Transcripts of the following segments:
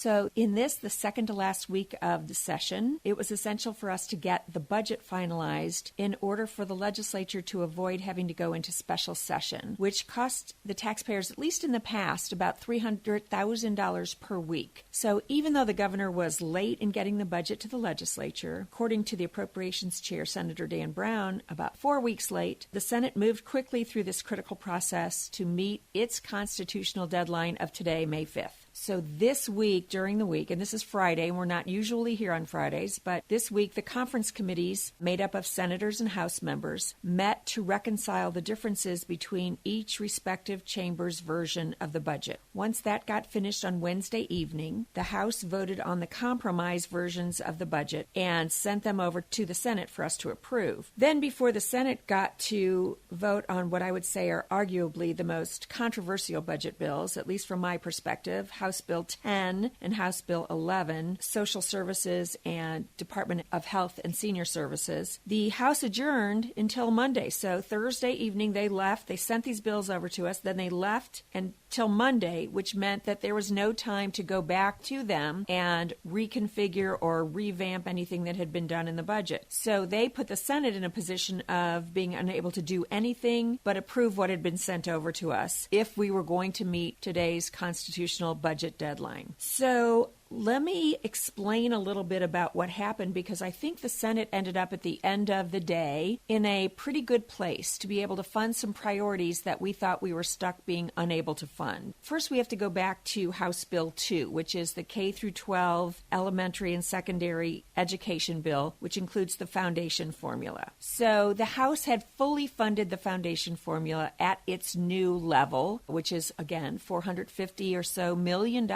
So in this, the second to last week of the session, it was essential for us to get the budget finalized in order for the legislature to avoid having to go into special session, which cost the taxpayers, at least in the past, about $300,000 per week. So even though the governor was late in getting the budget to the legislature, according to the Appropriations Chair, Senator Dan Brown, about 4 weeks late, the Senate moved quickly through this critical process to meet its constitutional deadline of today, May 5th. So this week, during the week, and this is Friday, and we're not usually here on Fridays, but this week the conference committees, made up of senators and House members, met to reconcile the differences between each respective chamber's version of the budget. Once that got finished on Wednesday evening, the House voted on the compromise versions of the budget and sent them over to the Senate for us to approve. Then before the Senate got to vote on what I would say are arguably the most controversial budget bills, at least from my perspective, House Bill 10 and House Bill 11, Social Services and Department of Health and Senior Services, the House adjourned until Monday. So Thursday evening they left. They sent these bills over to us. Then they left until Monday, which meant that there was no time to go back to them and reconfigure or revamp anything that had been done in the budget. So they put the Senate in a position of being unable to do anything but approve what had been sent over to us if we were going to meet today's constitutional budget deadline. So let me explain a little bit about what happened, because I think the Senate ended up at the end of the day in a pretty good place to be able to fund some priorities that we thought we were stuck being unable to fund. First, we have to go back to House Bill 2, which is the K through 12 elementary and secondary education bill, which includes the foundation formula. So the House had fully funded the foundation formula at its new level, which is, again, $450 or so million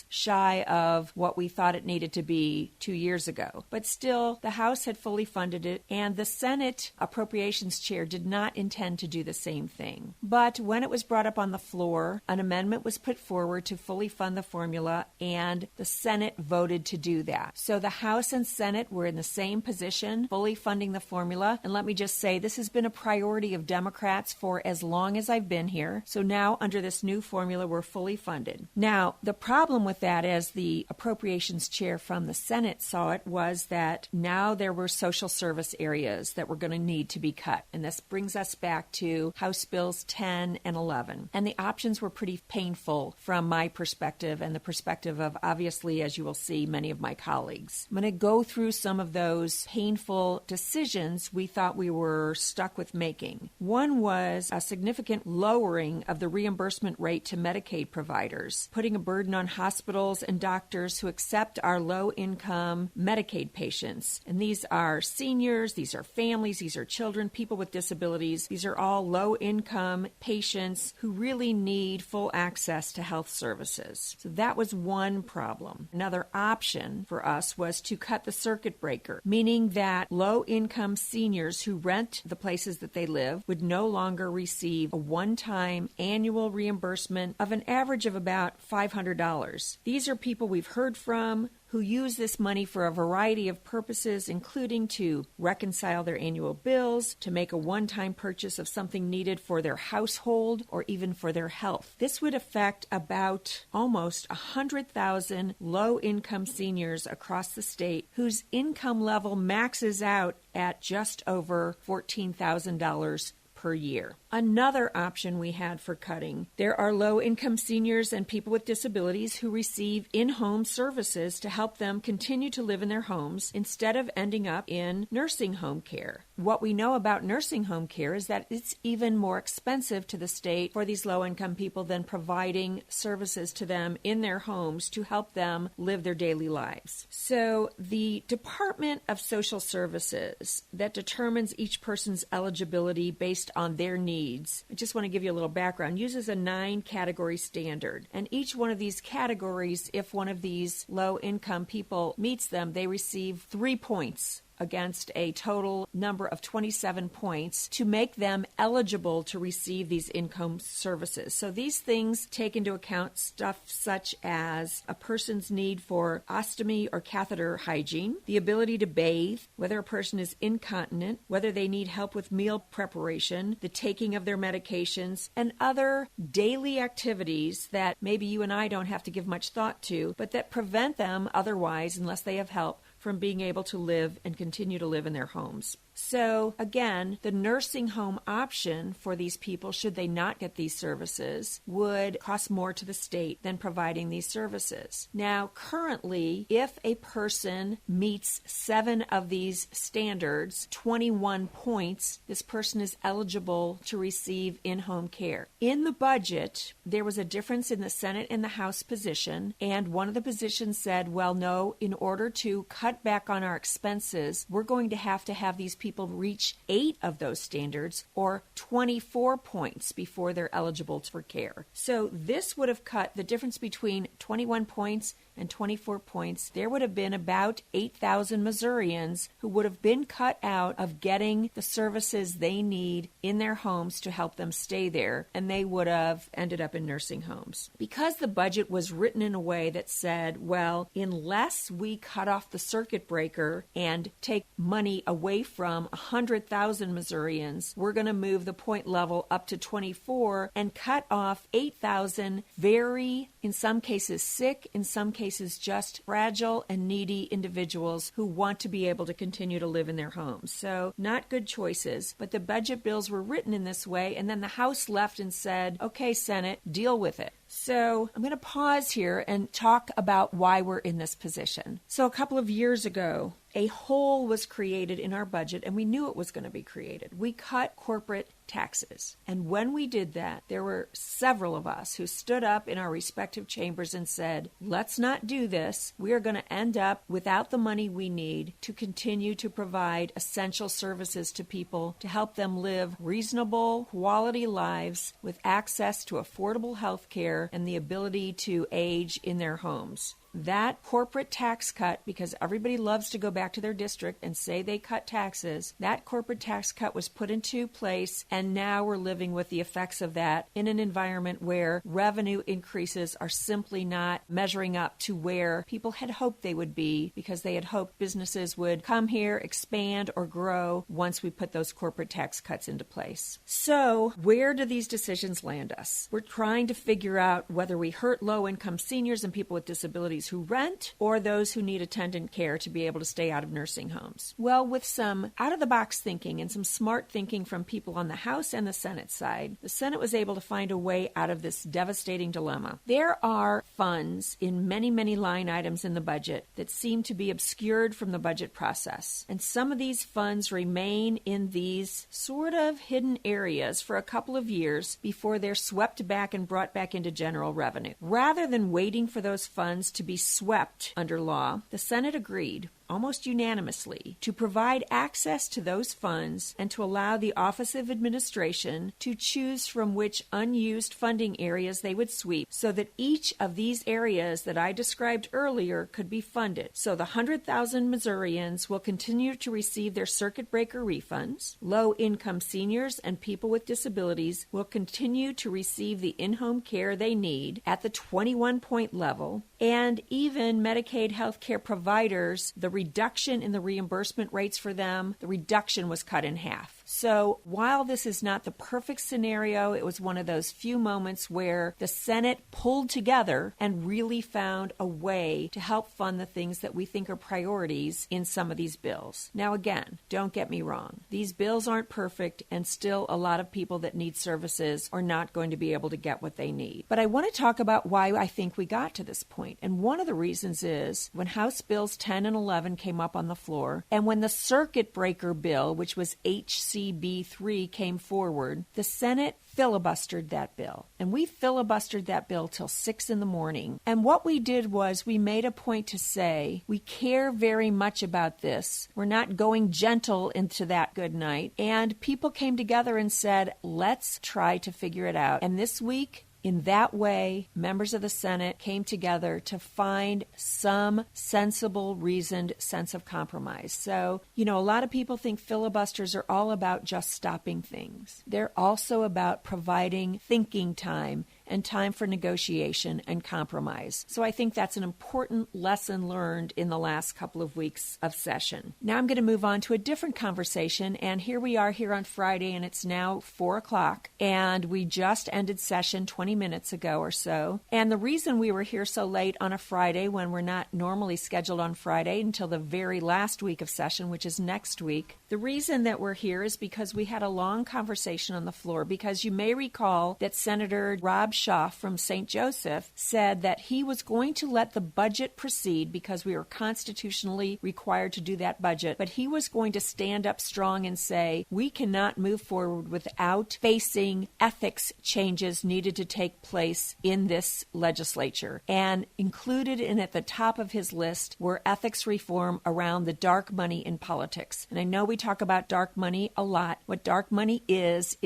shy of what we thought it needed to be 2 years ago. But still, the House had fully funded it, and the Senate Appropriations Chair did not intend to do the same thing. But when it was brought up on the floor, an amendment was put forward to fully fund the formula, and the Senate voted to do that. So the House and Senate were in the same position, fully funding the formula. And let me just say, this has been a priority of Democrats for as long as I've been here. So now, under this new formula, we're fully funded. Now, the problem with that, as the Appropriations Chair from the Senate saw it, was that now there were social service areas that were going to need to be cut. And this brings us back to House Bills 10 and 11. And the options were pretty painful from my perspective and the perspective of, obviously, as you will see, many of my colleagues. I'm going to go through some of those painful decisions we thought we were stuck with making. One was a significant lowering of the reimbursement rate to Medicaid providers, putting a burden on hospitals and doctors who accept our low-income Medicaid patients. And these are seniors, these are families, these are children, people with disabilities. These are all low-income patients who really need full access to health services. So that was one problem. Another option for us was to cut the circuit breaker, meaning that low-income seniors who rent the places that they live would no longer receive a one-time annual reimbursement of an average of about $500. These are people we've heard from who use this money for a variety of purposes, including to reconcile their annual bills, to make a one-time purchase of something needed for their household, or even for their health. This would affect about almost 100,000 low-income seniors across the state whose income level maxes out at just over $14,000 per year. Another option we had for cutting: there are low-income seniors and people with disabilities who receive in-home services to help them continue to live in their homes instead of ending up in nursing home care. What we know about nursing home care is that it's even more expensive to the state for these low-income people than providing services to them in their homes to help them live their daily lives. So the Department of Social Services, that determines each person's eligibility based on their needs, I just want to give you a little background, uses a 9-category standard. And each one of these categories, if one of these low-income people meets them, they receive 3 points against a total number of 27 points to make them eligible to receive these in-home services. So these things take into account stuff such as a person's need for ostomy or catheter hygiene, the ability to bathe, whether a person is incontinent, whether they need help with meal preparation, the taking of their medications, and other daily activities that maybe you and I don't have to give much thought to, but that prevent them otherwise, unless they have help, from being able to live and continue to live in their homes. So, again, the nursing home option for these people, should they not get these services, would cost more to the state than providing these services. Now, currently, if a person meets 7 of these standards, 21 points, this person is eligible to receive in-home care. In the budget, there was a difference in the Senate and the House position, and one of the positions said, well, no, in order to cut back on our expenses, we're going to have these people reach 8 of those standards or 24 points before they're eligible for care. So this would have cut the difference between 21 points and 24 points. There would have been about 8,000 Missourians who would have been cut out of getting the services they need in their homes to help them stay there, and they would have ended up in nursing homes. Because the budget was written in a way that said, well, unless we cut off the circuit breaker and take money away from 100,000 Missourians, we're going to move the point level up to 24 and cut off 8,000 very, in some cases, sick, in some cases just fragile and needy individuals who want to be able to continue to live in their homes. So not good choices, but the budget bills were written in this way, and then the House left and said, okay, Senate, deal with it. So I'm going to pause here and talk about why we're in this position. So a couple of years ago, a hole was created in our budget, and we knew it was going to be created. We cut corporate taxes. And when we did that, there were several of us who stood up in our respective chambers and said, let's not do this. We are going to end up without the money we need to continue to provide essential services to people to help them live reasonable, quality lives with access to affordable health care and the ability to age in their homes. That corporate tax cut, because everybody loves to go back to their district and say they cut taxes, that corporate tax cut was put into place, and now we're living with the effects of that in an environment where revenue increases are simply not measuring up to where people had hoped they would be, because they had hoped businesses would come here, expand, or grow once we put those corporate tax cuts into place. So where do these decisions land us? We're trying to figure out whether we hurt low-income seniors and people with disabilities who rent, or those who need attendant care to be able to stay out of nursing homes. Well, with some out-of-the-box thinking and some smart thinking from people on the House and the Senate side, the Senate was able to find a way out of this devastating dilemma. There are funds in many, many line items in the budget that seem to be obscured from the budget process. And some of these funds remain in these sort of hidden areas for a couple of years before they're swept back and brought back into general revenue. Rather than waiting for those funds to be swept under law, the Senate agreed almost unanimously to provide access to those funds and to allow the Office of Administration to choose from which unused funding areas they would sweep, so that each of these areas that I described earlier could be funded. So the 100,000 Missourians will continue to receive their circuit breaker refunds. Low-income seniors and people with disabilities will continue to receive the in-home care they need at the 21-point level. And even Medicaid health care providers, the reduction in the reimbursement rates for them, the reduction was cut in half. So while this is not the perfect scenario, it was one of those few moments where the Senate pulled together and really found a way to help fund the things that we think are priorities in some of these bills. Now again, don't get me wrong. These bills aren't perfect, and still a lot of people that need services are not going to be able to get what they need. But I want to talk about why I think we got to this point. And one of the reasons is when House Bills 10 and 11 came up on the floor, and when the circuit breaker bill, which was HCB3, came forward, the Senate filibustered that bill. And we filibustered that bill till 6 a.m. And what we did was we made a point to say, we care very much about this. We're not going gentle into that good night. And people came together and said, let's try to figure it out. And this week, in that way, members of the Senate came together to find some sensible, reasoned sense of compromise. So, a lot of people think filibusters are all about just stopping things. They're also about providing thinking time and time for negotiation and compromise. So I think that's an important lesson learned in the last couple of weeks of session. Now I'm going to move on to a different conversation, and here we are here on Friday, and it's now 4 o'clock, and we just ended session 20 minutes ago or so. And the reason we were here so late on a Friday, when we're not normally scheduled on Friday until the very last week of session, which is next week, the reason that we're here is because we had a long conversation on the floor, because you may recall that Senator Rob Schupp from St. Joseph said that he was going to let the budget proceed because we were constitutionally required to do that budget, but he was going to stand up strong and say, we cannot move forward without facing ethics changes needed to take place in this legislature. And included in at the top of his list were ethics reform around the dark money in politics. And I know we talk about dark money a lot. What dark money is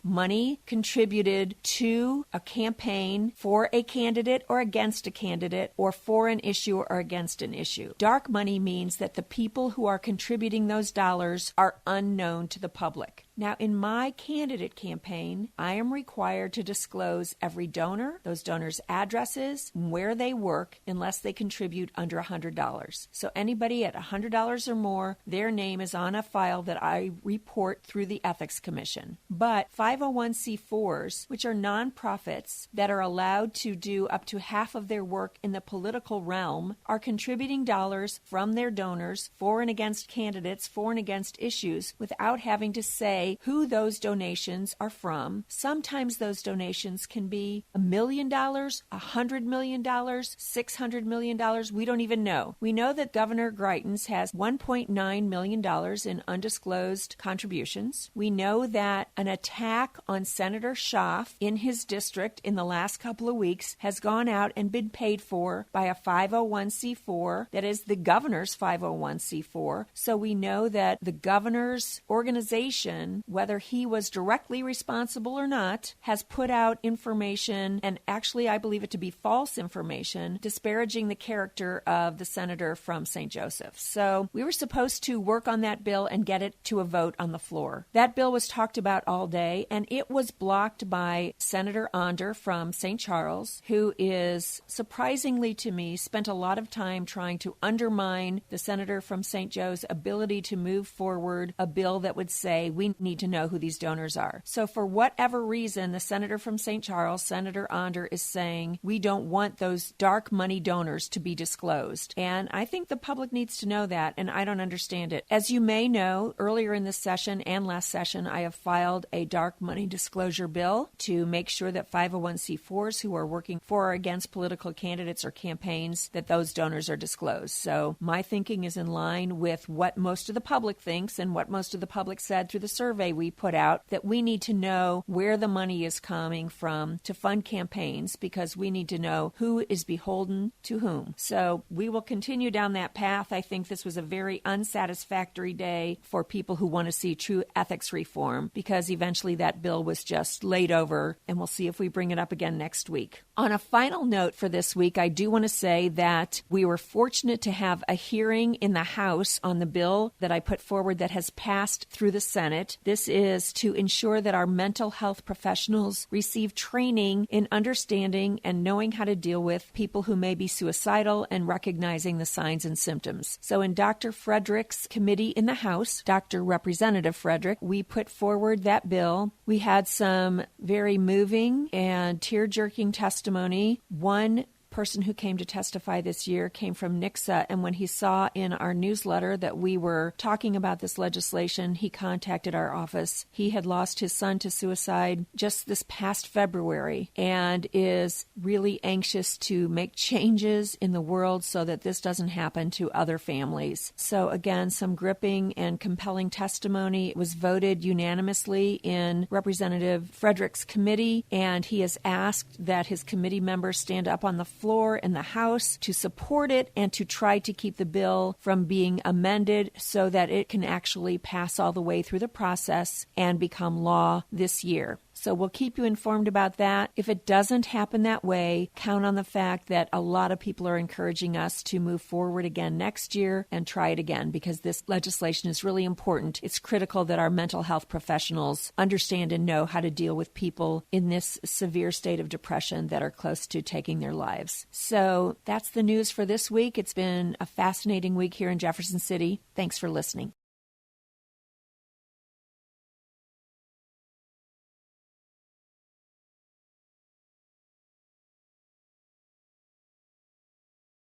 money contributed to a campaign for a candidate or against a candidate, or for an issue or against an issue. Dark money means that the people who are contributing those dollars are unknown to the public. Now, in my candidate campaign, I am required to disclose every donor, those donors' addresses, where they work, unless they contribute under $100. So anybody at $100 or more, their name is on a file that I report through the Ethics Commission. But 501c4s, which are nonprofits that are allowed to do up to half of their work in the political realm, are contributing dollars from their donors for and against candidates, for and against issues, without having to say who those donations are from. Sometimes those donations can be $1 million, $100 million, $600 million. We don't even know. We know that Governor Greitens has $1.9 million in undisclosed contributions. We know that an attack on Senator Schupp in his district in the last couple of weeks has gone out and been paid for by a 501c4 that is the governor's 501c4. So we know that the governor's organization, whether he was directly responsible or not, has put out information, and actually I believe it to be false information, disparaging the character of the senator from St. Joseph. So we were supposed to work on that bill and get it to a vote on the floor. That bill was talked about all day, and it was blocked by Senator Onder from St. Charles, who is, surprisingly to me, spent a lot of time trying to undermine the senator from St. Joe's ability to move forward a bill that would say we need to know who these donors are. So for whatever reason, the senator from St. Charles, Senator Onder, is saying we don't want those dark money donors to be disclosed. And I think the public needs to know that, and I don't understand it. As you may know, earlier in this session and last session, I have filed a dark money disclosure bill to make sure that 501c4s who are working for or against political candidates or campaigns, that those donors are disclosed. So my thinking is in line with what most of the public thinks and what most of the public said through the survey we put out, that we need to know where the money is coming from to fund campaigns, because we need to know who is beholden to whom. So we will continue down that path. I think this was a very unsatisfactory day for people who want to see true ethics reform, because eventually that bill was just laid over, and we'll see if we bring it up again next week. On a final note for this week, I do want to say that we were fortunate to have a hearing in the House on the bill that I put forward that has passed through the Senate. This is to ensure that our mental health professionals receive training in understanding and knowing how to deal with people who may be suicidal and recognizing the signs and symptoms. So in Dr. Frederick's committee in the House, Dr. Representative Frederick, we put forward that bill. We had some very moving and tear-jerking testimony. One person who came to testify this year came from Nixa, and when he saw in our newsletter that we were talking about this legislation, he contacted our office. He had lost his son to suicide just this past February and is really anxious to make changes in the world so that this doesn't happen to other families. So again, some gripping and compelling testimony. It was voted unanimously in Representative Frederick's committee, and he has asked that his committee members stand up on the floor in the House to support it and to try to keep the bill from being amended so that it can actually pass all the way through the process and become law this year. So we'll keep you informed about that. If it doesn't happen that way, count on the fact that a lot of people are encouraging us to move forward again next year and try it again, because this legislation is really important. It's critical that our mental health professionals understand and know how to deal with people in this severe state of depression that are close to taking their lives. So that's the news for this week. It's been a fascinating week here in Jefferson City. Thanks for listening.